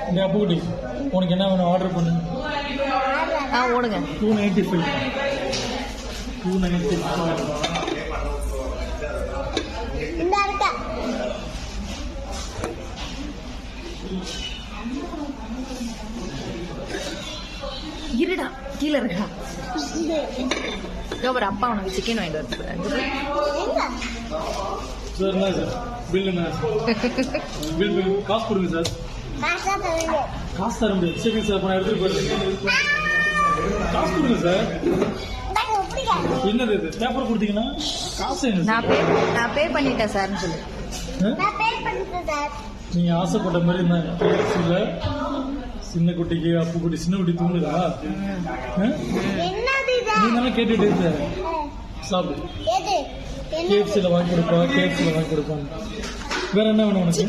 இந்த அப்புக்குட்டி உனக்கு என்ன வேணும் ஆர்டர் பண்ணு. ஓடுங்க. 295. இருடா கீழே இருக்கா. ஒரு அப்பா உனக்கு சிக்கன் வாங்கிட்டு வந்து சார். என்ன சார் பில்? என்ன பில்? காசு கொடுங்க சார். காசு தர முடியாது. சரி சார், நான் எடுத்துட்டு போயிருக்கேன். காசு கொடுங்க சார். என்னது இது? பேப்பர் கொடுத்தீங்கன்னா காசு என்ன? நான் பே பண்ணிட்டேன் சார்னு சொல்லு. நீங்க ஆசைப்பட்ட மாதிரி இருந்தாங்க. கேஎஃப்சில சின்ன குட்டிக்கு அப்பு குட்டி சின்ன குட்டி தூங்குதா? நீ தானே கேட்டுட்டு இருந்த சாப்பிடு. கேஎஃப்சில வாங்கி கொடுப்பா, கேஎஃப்சில வாங்கி கொடுப்பாங்க. வேற என்ன வேணும் உனக்கு?